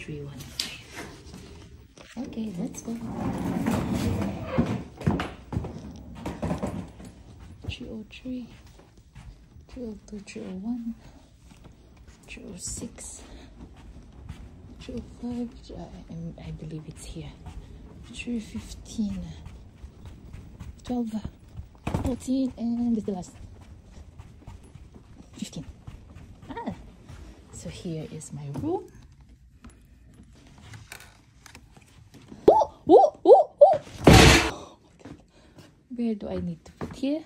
315. Okay, let's go. 303, 302, 301, 306, 305. I believe it's here. 315, 12, 14, and this is the last 15. So here is my room. Where do I need to put here?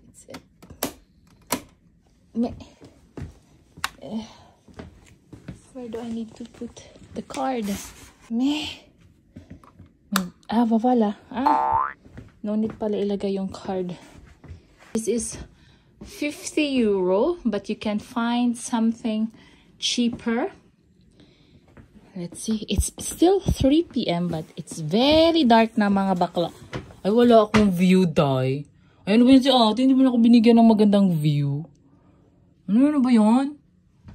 It's it. Where do I need to put the card? Wala. No need pala ilagay yung card. This is 50 euro, but you can find something cheaper. Let's see. It's still 3 p.m. but it's very dark na, mga bakla. Ay, wala akong view, day. Ay, ano ba yun si ate? Hindi mo na ako binigyan ng magandang view. Ano ba yun?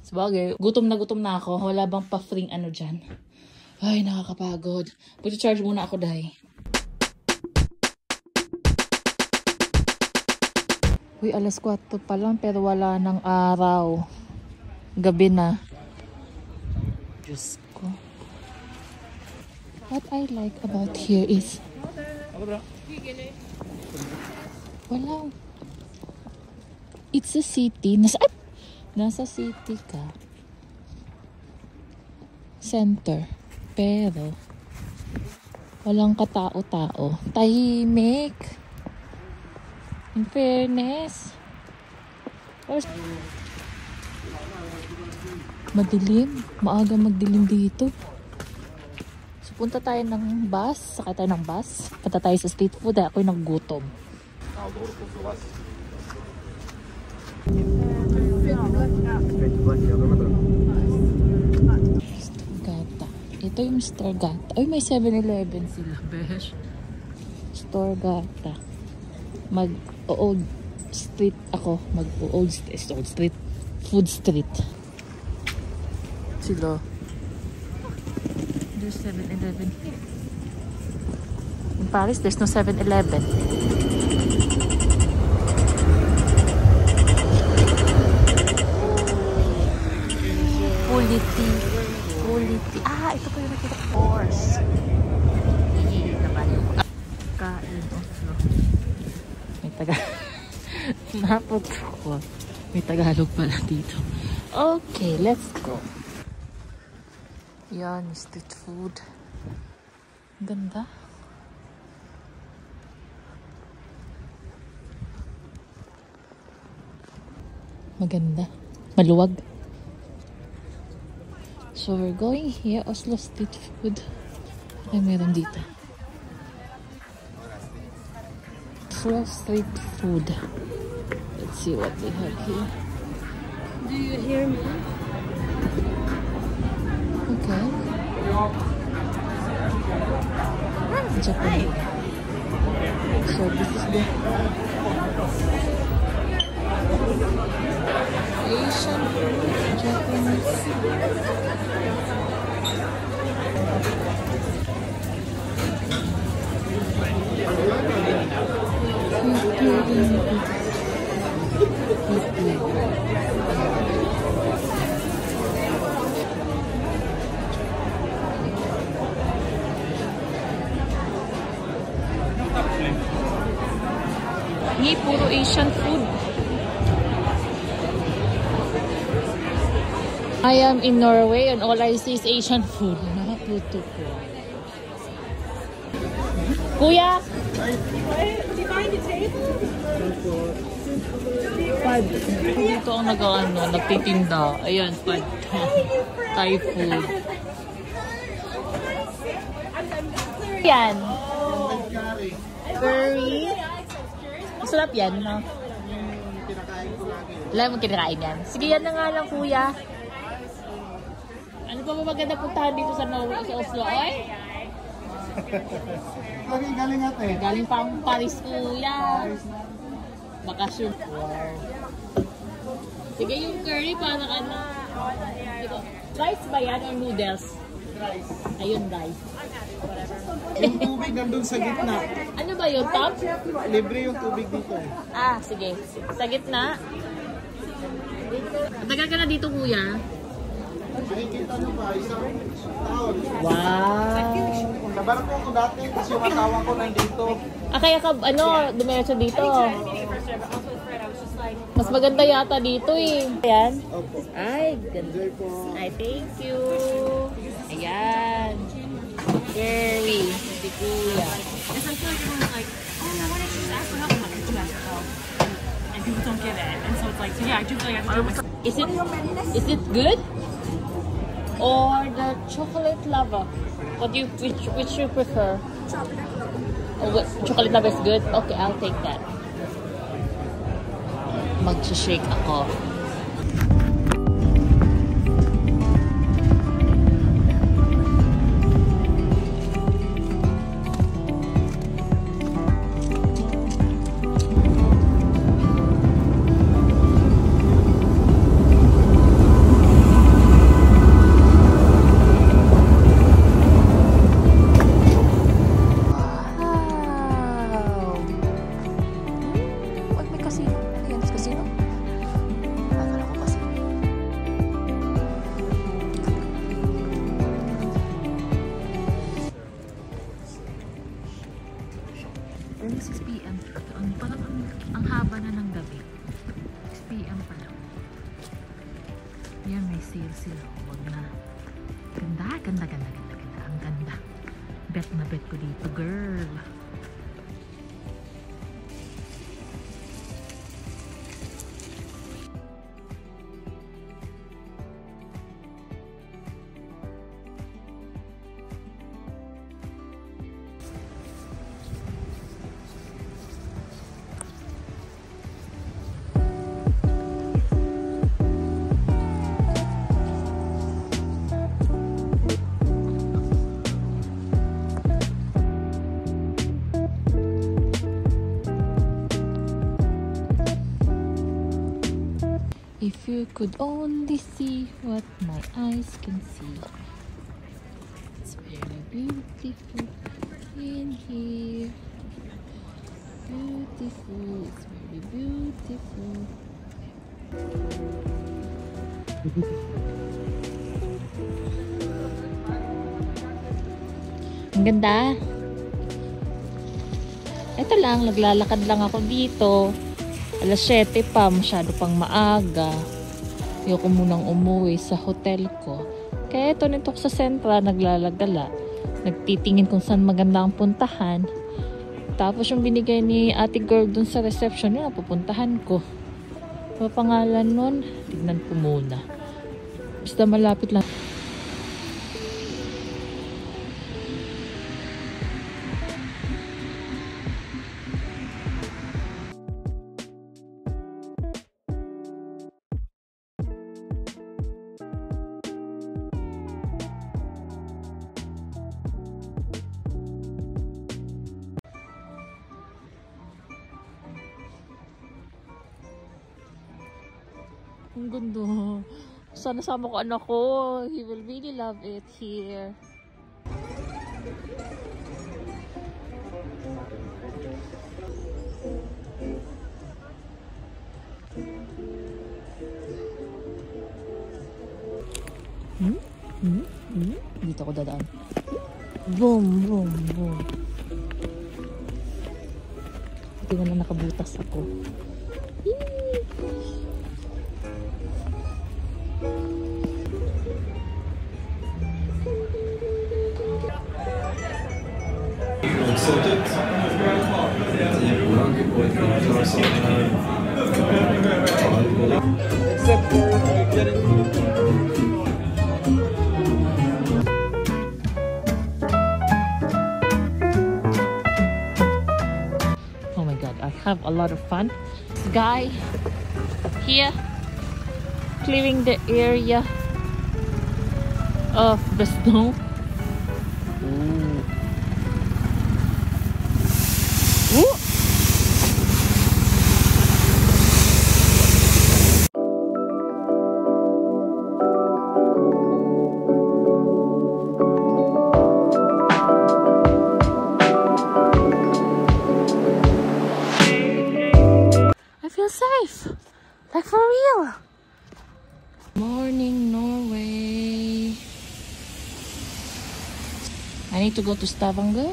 Sabagay, gutom na ako. Wala bang pa-free ano dyan? Ay, nakakapagod. Pag-charge muna ako, day. Uy, alas 4 pa lang pero wala ng araw. Gabi na. Diyos ko. What I like about here is wala. It's a city. Nasa city ka. Center. Pero walang katao-tao. Tahimik. In fairness. Madilim. Maaga magdilim dito. So, punta tayo ng bus. Sakay tayo ng bus. Punta tayo sa street food. Ako'y naggutom. Gata. Ito yung Mr. Gata. Ay, may 7-Eleven sila, besh. Store Gata. Mag-old street ako. Mag-old street. Food street. Sila. There's 7-Eleven here. In Paris, there's no 7-Eleven. Quality. Ito pa yung nakita ko. Course. Kain Oslo. May Napot ko. May Tagalog pala dito. Okay, let's go. Yan, street food. Ganda. Maganda. Maluwag. So we're going here, Oslo street food. Ay, meron dito. Oslo street food. Let's see what they have here. Do you hear me? Okay. Japan. So this is the Asian food, Japanese. Hindi, puro Asian food. I am in Norway and all I see is Asian food. Nakaputo ko. Kuya! Pad. Dito ang nagtitinda. Ayan, pad. Thai food. Yan. Curry. Masarap yan, no? Wala mong kinakain yan. Sige, yan na nga lang, kuya. Ano pa ba maganda puntahan dito sa Oslo, oy? Galing ate. Galing pa ang Paris, kuya. Bakasyon. Sige, yung curry, parang ano. Ito Rice ba yan or noodles? Rice. Ayun, rice. Yung tubig nandun sa gitna. Ano ba yun, top? Libre yung tubig dito eh. Ah, sige. Sa gitna. Matagal ka na dito, kuya? Nakikita nyo ba? Isang taon. Wow. Sa barko ko dati kasi yung asawa ko nandito. Ah, kaya ka, dumiretso dito. Mas maganda yata dito eh. Ayan. Opo. Ay, ganda. Enjoy po. Ay, thank you. Ayan. Jerry. Si kuya. Because I feel like everyone's like, oh, no, why don't you just ask for help? I'm like, you ask for help. And people don't get it. And so it's like, so yeah, I do feel like I have to do myself. Is it good? Or the chocolate lava? Which you prefer? Chocolate lava is good? Okay, I'll take that. Mag-shake ako. Early 6 p.m. Parang ang haba na ng gabi. 6 p.m. pa lang. Yan, may sale sila. Huwag na. Ganda, ganda, ganda, ganda, ganda. Ang ganda. Bet na bet ko dito, girl. If you could only see what my eyes can see. It's very beautiful in here. Beautiful, it's very beautiful. Ang ganda. Ito lang, naglalakad lang ako dito. Alas 7 pa, masyado pang maaga. Ayoko munang umuwi sa hotel ko. Kaya ito nito sa Sentra, naglalagala. Nagtitingin kung saan maganda ang puntahan. Tapos yung binigay ni ate girl dun sa reception, yun ang pupuntahan ko. Ano pangalan nun? Tignan ko muna. Basta malapit lang. Ang ganda. Sana sama ko anak ko. He will really love it here. Dito ako dadaan. Boom, boom, boom. Hindi mo na nakabutas ako. Except for getting... Oh my god, I have a lot of fun. This guy here clearing the area of the snow. Ooh. for real. Morning, Norway. I need to go to Stavanger.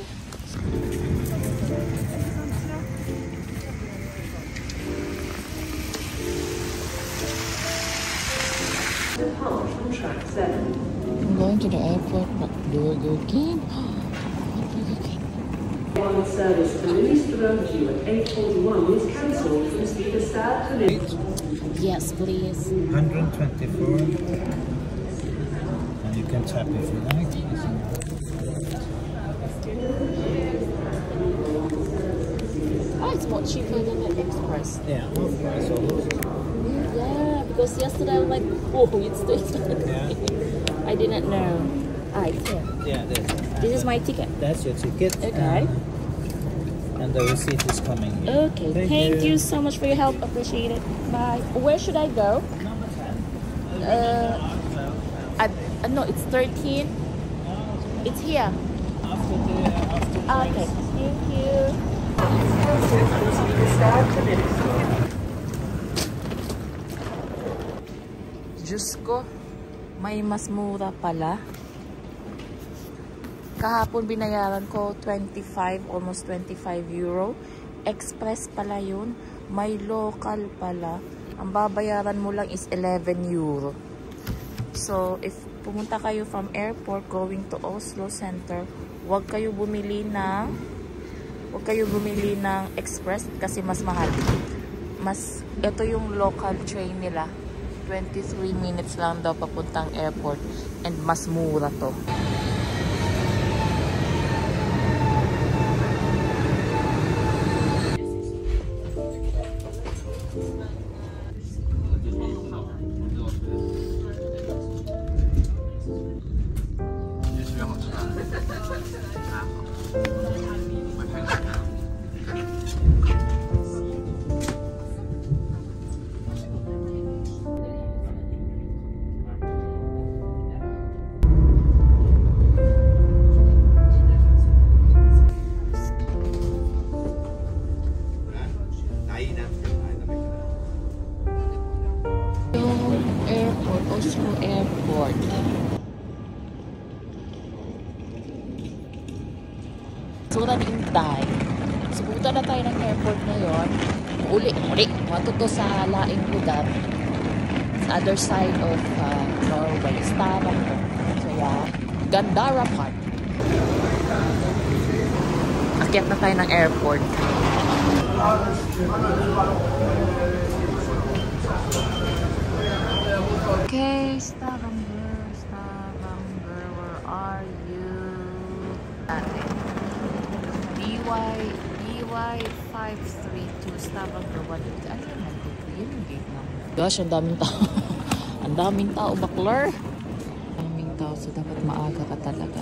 I'm going to the airport, but Burger King. Burger King. One service to Minister due at 8:41 is cancelled from Speaker Sad to Yes, please. 124. And you can tap if you like. Oh, it's more cheaper than the Express. Yeah, half price almost. Yeah, because yesterday I was like, oh, it's too expensive. Yeah. I didn't know. Ah, it's here. Yeah, This is my ticket. that's your ticket. Okay. And the receipt is coming here. Okay, thank you so much for your help. Appreciate it. Bye. Where should I go? Number 10. No, it's 13. It's here. After Okay, thank you. Diyos ko, may mas mura pala. Kahapon binayaran ko 25, almost 25 euro. Express pala yun. May local pala. Ang babayaran mo lang is 11 euro. So, if pumunta kayo from airport going to Oslo Center, huwag kayo bumili ng express kasi mas mahal. Ito yung local train nila. 23 minutes lang daw papuntang airport and mas mura to. Oslo Airport. Sura ni Intay. So, pupunta na tayo ng airport ngayon. Uli. Matuto sa laing lugar. Sa other side of Norway. Stavanger. So, yeah. Gandara Park. Akyat na tayo ng airport. Okay, Stavanger, where are you? BY532 Stavanger 1. Ano naman ito? Yun yung gate number. Gosh, ang daming tao. Ang daming tao, baklar. Ang daming tao, so dapat maaga ka talaga.